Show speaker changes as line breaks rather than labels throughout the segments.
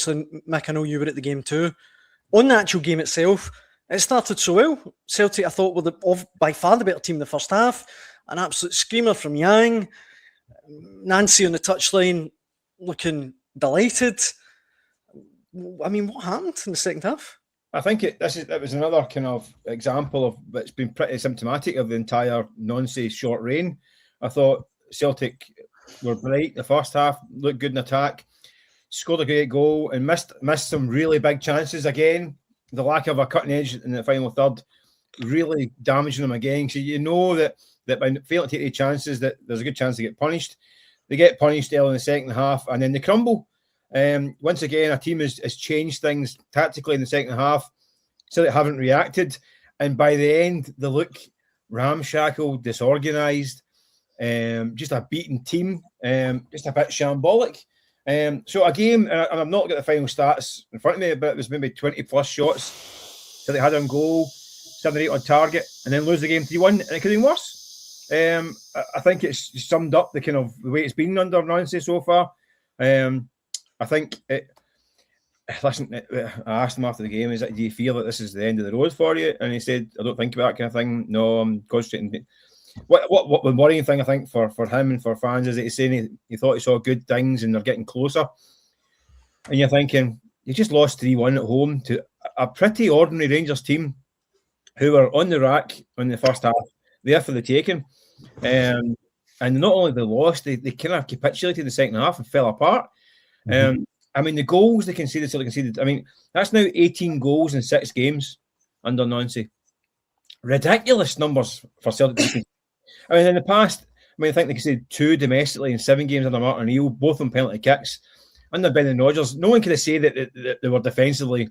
Mick, I know you were at the game too. On the actual game itself, it started so well. Celtic, I thought, were by far the better team in the first half. An absolute screamer from Yang. Nancy on the touchline looking delighted. I mean, what happened in the second half?
I think it was another kind of example of it's been pretty symptomatic of the entire Nancy short reign. I thought Celtic were bright the first half, looked good in attack, scored a great goal, and missed some really big chances again. The lack of a cutting edge in the final third really damaging them again. So you know that by failing to take the chances, that there's a good chance to get punished. They get punished early in the second half, and then they crumble. Once again, a team has changed things tactically in the second half, so they haven't reacted. And by the end, they look ramshackle, disorganised, just a beaten team, just a bit shambolic. So a game, and I've not got the final stats in front of me, but it was maybe 20 plus shots that they had on goal, 7 or 8 on target, and then lose the game 3-1, and it could have been worse. I think it's summed up the kind of the way it's been under Nancy so far. I think listen, I asked him after the game, do you feel that this is the end of the road for you? And he said, I don't think about that kind of thing. No, I'm concentrating. What the worrying thing, I think, for him and for fans is that he's saying he thought he saw good things and they're getting closer. And you're thinking, you just lost 3-1 at home to a pretty ordinary Rangers team who were on the rack in the first half, there for the taking. And not only they lost, they kind of capitulated in the second half and fell apart. I mean, the goals they conceded. I mean, that's now 18 goals in 6 games under Nancy. Ridiculous numbers for Celtic. I mean, in the past, I think they conceded 2 domestically in 7 games under Martin O'Neill, both on penalty kicks. Under Brendan Rodgers, no one could have said that they were defensively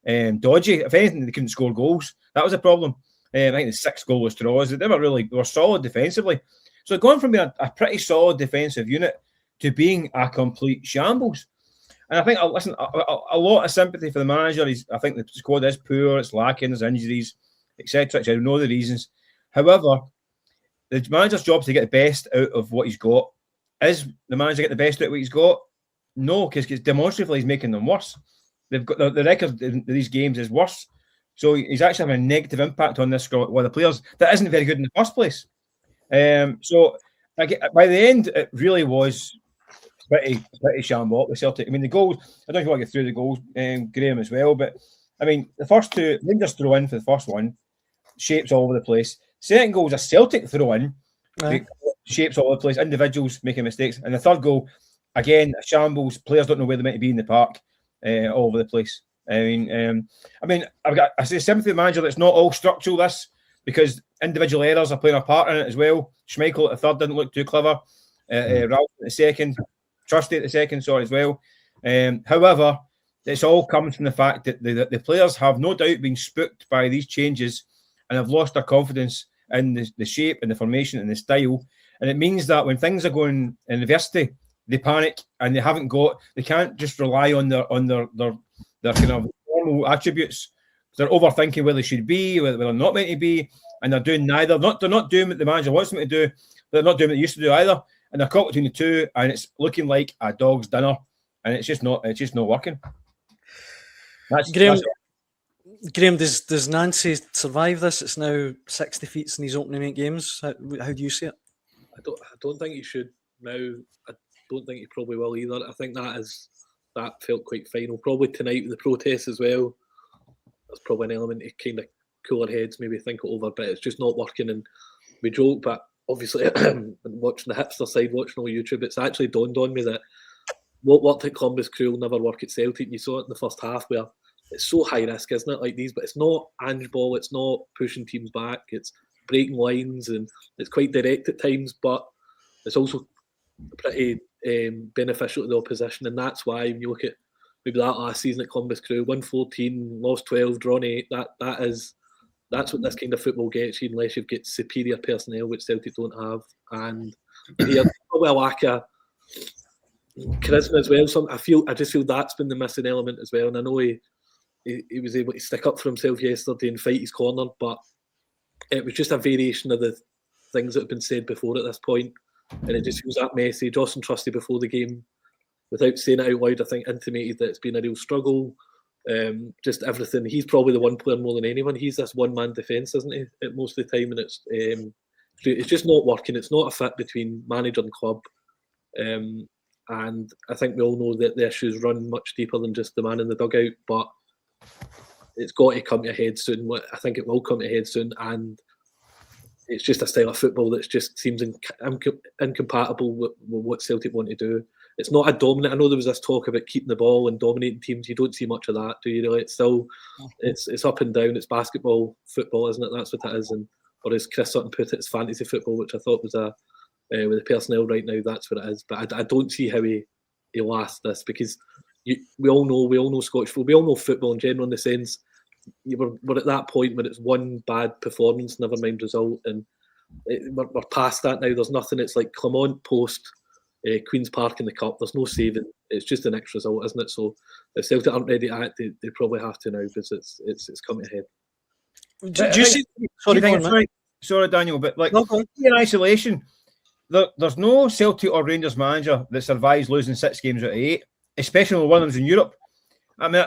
dodgy. If anything, they couldn't score goals. That was a problem. I think the 6 goalless draws, they were solid defensively. So going from being a pretty solid defensive unit to being a complete shambles. And I think, listen, a lot of sympathy for the manager. I think the squad is poor, it's lacking, there's injuries, etc. I know the reasons. However, the manager's job is to get the best out of what he's got. Is the manager get the best out of what he's got? No, because demonstratively he's making them worse. They've got the record in these games is worse. So he's actually having a negative impact on this squad with the players that isn't very good in the first place. So by the end, it really was pretty shambolic with Celtic. I mean, the goals, I don't know if you want to get through the goals, Graeme, as well, but I mean, the first 2, Rangers throw in for the first one, shapes all over the place. Second goal is a Celtic throw in, shapes all over the place, individuals making mistakes. And the third goal, again, a shambles, players don't know where they meant to be in the park, all over the place. I mean, I say sympathy with the manager that it's not all structural, this, because individual errors are playing a part in it as well. Schmeichel at the third didn't look too clever. Ralph at the second, Trusty at the second, sorry, as well. However, it's all comes from the fact that the players have no doubt been spooked by these changes and have lost their confidence in the shape and the formation and the style. And it means that when things are going in adversity, they panic and they can't just rely on their kind of normal attributes. They're overthinking where they should be, where they're not meant to be, and they're doing neither. They're not doing what the manager wants them to do, but they're not doing what they used to do either. And they're caught between the two, and it's looking like a dog's dinner, and it's just not working.
Graeme, does Nancy survive this? It's now 6 defeats in these opening 8 games. How do you see it?
I don't think he should now. I don't think he probably will either. I think that felt quite final. Probably tonight with the protests as well. There's probably an element of kind of cooler heads, maybe think it over, but it's just not working. And we joke, but obviously, watching the hipster side, watching all YouTube, it's actually dawned on me that what worked at Columbus Crew will never work at Celtic. And you saw it in the first half where it's so high risk, isn't it? Like these, but it's not Ange ball. It's not pushing teams back. It's breaking lines, and it's quite direct at times. But it's also pretty beneficial to the opposition, and that's why when you look at maybe that last season at Columbus Crew, won 14, lost 12, drawn 8. That's what this kind of football gets you, unless you've got superior personnel, which Celtic don't have, and here probably a lack of charisma as well. So I just feel that's been the missing element as well. And I know he was able to stick up for himself yesterday and fight his corner, but it was just a variation of the things that have been said before at this point, and it just feels that message. Austin Trusty before the game without saying it out loud, I think intimated that it's been a real struggle. Just everything. He's probably the one player more than anyone. He's this one-man defence, isn't he? At most of the time, and it's just not working. It's not a fit between manager and club. And I think we all know that the issues run much deeper than just the man in the dugout. But it's got to come to a head soon. I think it will come to a head soon, and it's just a style of football that just seems incompatible with what Celtic want to do. It's not a dominant. I know there was this talk about keeping the ball and dominating teams. You don't see much of that, do you? Really, it's still it's up and down. It's basketball, football, isn't it? That's what it is. And or as Chris Sutton put it, it's fantasy football, which I thought was with the personnel right now. That's what it is. But I don't see how he lasts this, because we all know Scottish football. We all know football in general, in the sense we're at that point when it's one bad performance, never mind result, and we're past that now. There's nothing. It's like Clermont post Queen's Park in the Cup. There's no saving. It's just the next result, isn't it? So if Celtic aren't ready to act, they probably have to now, because it's coming ahead.
Do you see?
Sorry, Daniel, but like in isolation, there's no Celtic or Rangers manager that survives losing 6 games out of 8, especially when one of them's in Europe. I mean,